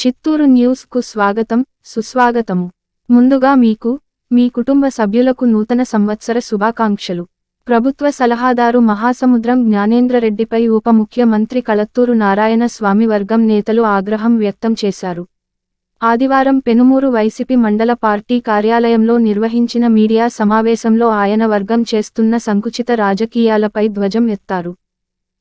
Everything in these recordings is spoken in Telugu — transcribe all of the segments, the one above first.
చిత్తూరు న్యూస్ కు స్వాగతం సుస్వాగతము. ముందుగా మీకు మీ కుటుంబ సభ్యులకు నూతన సంవత్సర శుభాకాంక్షలు. ప్రభుత్వ సలహాదారు మహాసముద్రం జ్ఞానేంద్రరెడ్డిపై ఉప ముఖ్యమంత్రి కళత్తూరు నారాయణ స్వామి వర్గం నేతలు ఆగ్రహం వ్యక్తం చేశారు. ఆదివారం పెనుమూరు వైసీపీ మండల పార్టీ కార్యాలయంలో నిర్వహించిన మీడియా సమావేశంలో ఆయన వర్గం చేస్తున్న సంకుచిత రాజకీయాలపై ధ్వజం ఎత్తారు.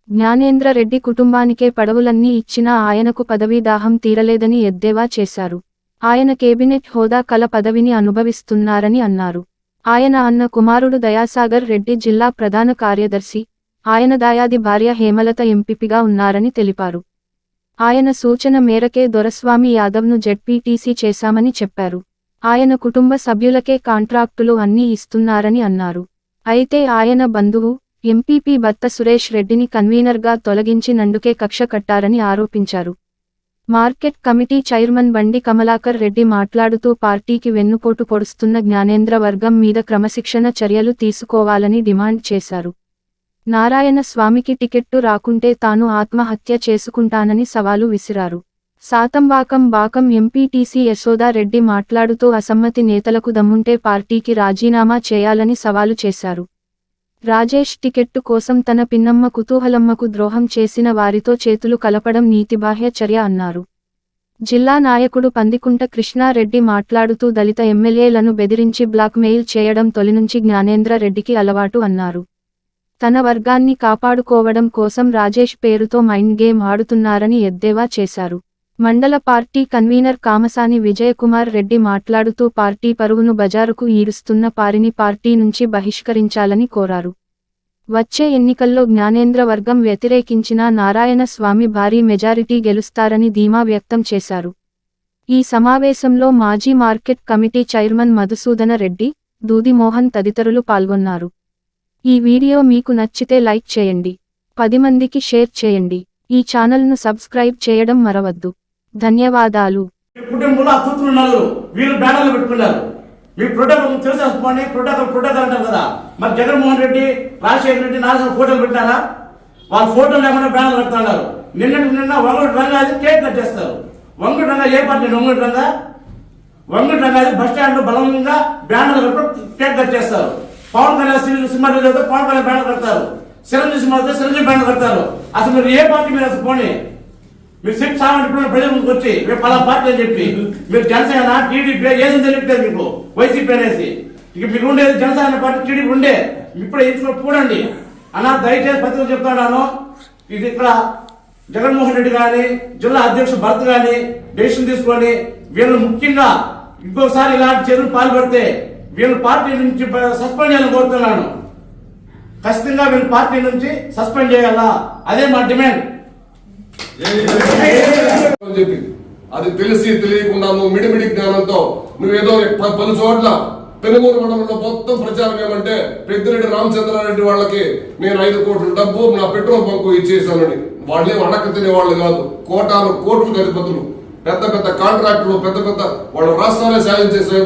జ్ఞానేంద్రరెడ్డి కుటుంబానికే పడవులన్నీ ఇచ్చినా ఆయనకు పదవీదాహం తీరలేదని ఎద్దేవా చేశారు. ఆయన కేబినెట్ హోదా కల పదవిని అనుభవిస్తున్నారని అన్నారు. ఆయన అన్న కుమారుడు దయాసాగర్ రెడ్డి జిల్లా ప్రధాన కార్యదర్శి, ఆయన దాయాది భార్య హేమలత ఎంపీపీగా ఉన్నారని తెలిపారు. ఆయన సూచన మేరకే దొరస్వామి యాదవ్ను జెడ్పీటీసీ చేశామని చెప్పారు. ఆయన కుటుంబ సభ్యులకే కాంట్రాక్టులు అన్నీ ఇస్తున్నారని అన్నారు. అయితే ఆయన బంధువు ఎంపీపీ భర్త సురేష్ రెడ్డిని కన్వీనర్గా తొలగించినందుకే కక్ష కట్టారని ఆరోపించారు. మార్కెట్ కమిటీ చైర్మన్ బండి కమలాకర్ రెడ్డి మాట్లాడుతూ పార్టీకి వెన్నుపోటు పొడుస్తున్న జ్ఞానేంద్ర వర్గం మీద క్రమశిక్షణ చర్యలు తీసుకోవాలని డిమాండ్ చేశారు. నారాయణ స్వామికి టికెట్టు రాకుంటే తాను ఆత్మహత్య చేసుకుంటానని సవాలు విసిరారు. సాతంబాకం ఎంపీటీసీ యశోదారెడ్డి మాట్లాడుతూ అసమ్మతి నేతలకు దమ్ముంటే పార్టీకి రాజీనామా చేయాలని సవాలు చేశారు. రాజేష్ టికెట్టు కోసం తన పిన్నమ్మ కుతూహలమ్మకు ద్రోహం చేసిన వారితో చేతులు కలపడం నీతిబాహ్య చర్య అన్నారు. జిల్లా నాయకుడు పందికుంట కృష్ణారెడ్డి మాట్లాడుతూ దళిత ఎమ్మెల్యేలను బెదిరించి బ్లాక్మెయిల్ చేయడం తొలినుంచి జ్ఞానేంద్ర రెడ్డికి అలవాటు అన్నారు. తన వర్గాన్ని కాపాడుకోవడం కోసం రాజేష్ పేరుతో మైండ్ గేమ్ ఆడుతున్నారని ఎద్దేవా చేశారు. మండల పార్టీ కన్వీనర్ కామసాని విజయకుమార్ రెడ్డి మాట్లాడుతూ పార్టీ పరువును బజారుకు ఈడుస్తున్న పారిని పార్టీ నుంచి బహిష్కరించాలని కోరారు. వచ్చే ఎన్నికల్లో జ్ఞానేంద్ర వర్గం వ్యతిరేకించినా నారాయణ స్వామి భారీ మెజారిటీ గెలుస్తారని ధీమా వ్యక్తం చేశారు. ఈ సమావేశంలో మాజీ market committee chairman Madhusudana Reddy, దూది మోహన్ తదితరులు పాల్గొన్నారు. ఈ వీడియో మీకు నచ్చితే లైక్ చేయండి, 10 మందికి షేర్ చేయండి. ఈ ఛానల్ను సబ్స్క్రైబ్ చేయడం మరవద్దు. ధన్యవాదాలు. కుటుంబంలో అతున్నారు, వీళ్ళు బ్యానర్లు పెట్టుకున్నారు. మీ ప్రోటోకాల్ తెలుసుకోండి, ప్రోటోకాల్ అంటారు కదా. మరి జగన్మోహన్ రెడ్డి, రాజశేఖర రెడ్డి, నారాయణ ఫోటోలు పెట్టారా? వాళ్ళ ఫోటోలు లేకుండా బ్యానర్లు పెడుతున్నారు. నిన్న వంగుడు రంగా కేక్ కట్ చేస్తారు. వంగుడు రంగా ఏ పార్టీ? వంగుడు రంగా బస్ స్టాండ్ బలంగా బ్యానర్లు కేక్ కట్ చేస్తారు. పవన్ కళ్యాణ్ సినిమా పవన్ కళ్యాణ్ బ్యానర్ కడతారు. చిరంజీవి సినిమా చిరంజీవి బ్యానర్ కడతారు. అసలు మీరు ఏ పార్టీ మీద అసలు పోనీ? మీరు సిప్ సాగండి ప్రజల ముందుకు వచ్చి మీరు పలా పార్టీ అని చెప్పి మీరు జనసేన టీడీపీ ఏదని తెలియట్లేదు మీకు, వైసీపీ అనేసి. ఇక మీకు ఉండేది జనసేన పార్టీ, టీడీపీ ఉండే. ఇప్పుడు ఇంట్లో చూడండి అన్నా, దయచేసి పత్రిక చెప్తాను. ఇది ఇక్కడ జగన్మోహన్ రెడ్డి కానీ జిల్లా అధ్యక్షుడు భరత్ కానీ డెసిషన్ తీసుకొని వీళ్ళు ముఖ్యంగా ఇంకొకసారి ఇలాంటి చర్యలు పాల్పడితే వీళ్ళ పార్టీ నుంచి సస్పెండ్ చేయాలని కోరుతున్నాను. ఖచ్చితంగా వీళ్ళ పార్టీ నుంచి సస్పెండ్ చేయాలా, అదే మా డిమాండ్. అది తెలిసి తెలియకుండా నువ్వు మిడిమిడి జ్ఞానంతో నువ్వేదో పలు చోట్ల పెనుమూరు మండలంలో మొత్తం ప్రచారం ఏమంటే పెద్దిరెడ్డి రామచంద్రారెడ్డి వాళ్ళకి నేను 5 కోట్ల డబ్బు నా పెట్రోల్ బంకు ఇచ్చేసానని. వాళ్ళేం అడక్క తినే వాళ్ళు కాదు, కోట్లు అధిపతులు, పెద్ద పెద్ద కాంట్రాక్టులు, పెద్ద వాళ్ళ రాష్ట్రాలే సాయం చేసే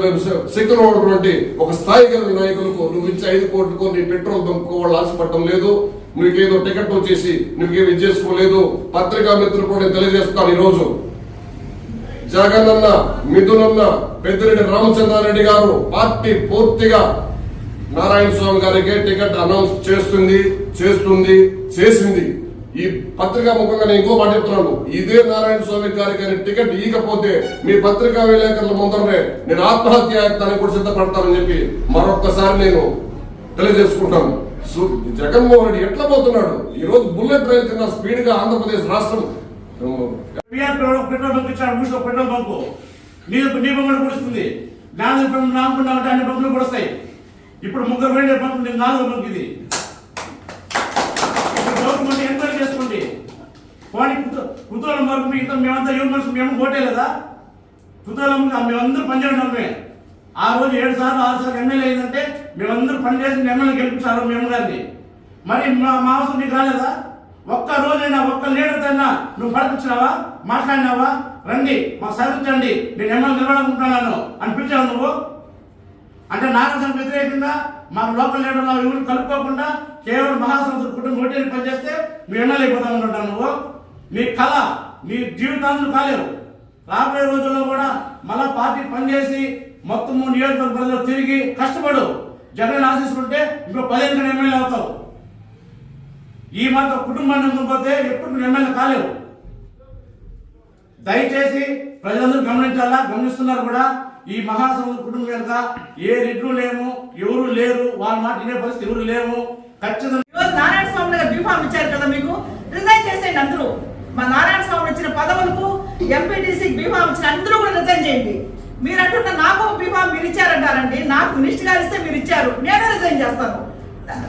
శక్తిలో ఉన్నటువంటి ఒక స్థాయి కలిగిన నాయకులకు నువ్వు ఇచ్చే 5 కోట్లకు నీ పెట్రోల్ బంకు వాళ్ళు ఆశపడటం లేదు. నువ్వేదో టికెట్ వచ్చేసి నువ్వేమి చేసుకోలేదు. పత్రికా మిత్రులు కూడా నేను తెలియజేస్తున్నాను. ఈరోజు జగనన్న, మిథునన్న, పెద్దిరెడ్డి రామచంద్రారెడ్డి గారు పార్టీ పూర్తిగా నారాయణ స్వామి గారికి టికెట్ అనౌన్స్ చేసింది. ఈ పత్రికా ముఖంగా నేను ఇంకో మాట చెప్తున్నాను. ఇదే నారాయణ స్వామి గారికి టికెట్ ఇవ్వకపోతే మీ పత్రికా విలేకరుల ముందరనే నేను ఆత్మహత్య యత్నానికి కూడా సిద్ధపడతానని చెప్పి మరొక్కసారి నేను తెలియజేసుకుంటాను. జగన్మోహన్ రెడ్డి ఎట్లా పోతున్నాడు? ఈ రోజు బుల్లెట్ రైలు కింద స్పీడ్ గా ఆంధ్రప్రదేశ్ రాష్ట్రం పెట్రోల్ బంకు నీ బంకులు కుడుస్తుంది. నామకుండామంటే అన్ని బంకులు కుడుస్తాయి. ఇప్పుడు 3 వేల బంకులు, 4వ బంకు ఇది. గవర్నమెంట్ ఎంక్వైరీ చేసుకోండి. కుతూహలం వరకు మిగతా మేమంతా యువ మనుషులు, మేము ఓటే లేదా? కుతూహలం మేమందరూ పనిచేయడమే. ఆ రోజు 7 సార్లు 6 సార్లు ఎమ్మెల్యే అయిందంటే మేమందరూ పనిచేసి ఎమ్మెల్యే గెలిపించారు మేము గారిని. మరి మా అవసరం నీకు రాలేదా? ఒక్క రోజైనా ఒక్క లీడర్తో నువ్వు పడిపించినావా, మాట్లాడినావా? రండి మాకు సహకరించండి, నేను ఎమ్మెల్యే నిలబడుకుంటున్నాను అని పిలిచావు నువ్వు. అంటే నాగసం వ్యతిరేకంగా మాకు లోకల్ లీడర్లు ఎవరు కలుపుకోకుండా కేవలం మహాసముద్ర కుటుంబం ఓటేని పనిచేస్తే నువ్వు ఎమ్మెల్యే అయిపోతామనుకుంటాను. నువ్వు నీ కళ, నీ జీవితాన్ని కాలేవు. రాబోయే రోజుల్లో కూడా మళ్ళా పార్టీ పనిచేసి మొత్తం నియోజకవర్గ ప్రజలు తిరిగి కష్టపడు. జగన్ ఆశిస్తుంటే ఇంకో 15 ఎమ్మెల్యే అవుతావు. ఈ మాత్రం కుటుంబాన్ని నమ్ముకోతే ఎప్పుడు నువ్వు ఎమ్మెల్యే కాలేవు. దయచేసి ప్రజలందరూ గమనించాలా, గమనిస్తున్నారు కూడా. ఈ మహాసముద్ర కుటుంబం కనుక ఏ రెడ్లు లేము, ఎవరు లేరు, వాళ్ళ మాట వినే పరిస్థితి ఎవరు లేము. ఖచ్చితంగా నారాయణ స్వామి గారు బీఫామ్ ఇచ్చారు కదా, మీకు రిజైన్ చేసేయండి అందరూ. మా నారాయణ స్వామి ఇచ్చిన పదవులకు ఎంపీటీసీకి బీఫామ్ ఇచ్చిన అందరూ కూడా రిజైన్ చేయండి. మీరు అంటున్న నాకు బీఫామ్ మీరు ఇచ్చారంటారండి, నాకు మినిస్టర్ గారు ఇస్తే మీరు ఇచ్చారు, నేనే రిజైన్ చేస్తాను.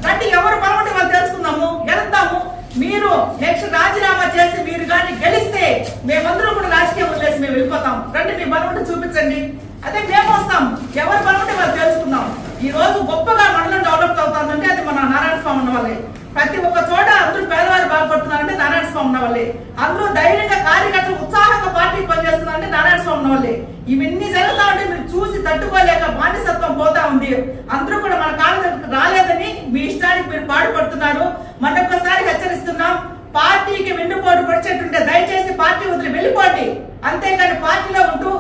అంటే ఎవరు బలపడి వాళ్ళు తెలుసుకుందాము, గెలుద్దాము. మీరు నెక్స్ట్ రాజీనామా చేసి మీరు కానీ గెలిస్తే మేమందరూ కూడా రాజకీయం వదిలేసి మేము వెళ్ళిపోతాం. రండి మీ బలపడి చూపించండి, అదే మేము వస్తాం. ఎవరు బలపడి వాళ్ళు తెలుసుకుందాం. ఈ రోజు గొప్పగా మండలం డెవలప్ అవుతుందంటే అది మన నారాయణ స్వామి ఉన్న వాళ్ళే. ప్రతి ఒక్క చోట అందరూ పేదవారు బాగుపడుతున్నారంటే నారాయణ స్వామి ఉన్న వాళ్ళే. అందరూ ధైర్యంగా కార్యకర్తలు ఉత్సాహంగా పార్టీకి పనిచేస్తున్నారంటే నారాయణ స్వామి ఉన్న వాళ్ళే. ఇవన్నీ జరుగుతా ఉంటే మీరు చూసి తట్టుకోలేక బానిసత్వం పోతా ఉంది. అందరూ కూడా మన కాళ్ళ దగ్గరకు రాలేదని మీ ఇష్టానికి మీరు పాటుపడుతున్నారు. మరొకసారి హెచ్చరిస్తున్నాం, పార్టీకి వెన్నుపోటు పడిచేటుంటే దయచేసి పార్టీ వదిలి వెళ్ళిపోండి. అంతేకాని పార్టీలో ఉంటూ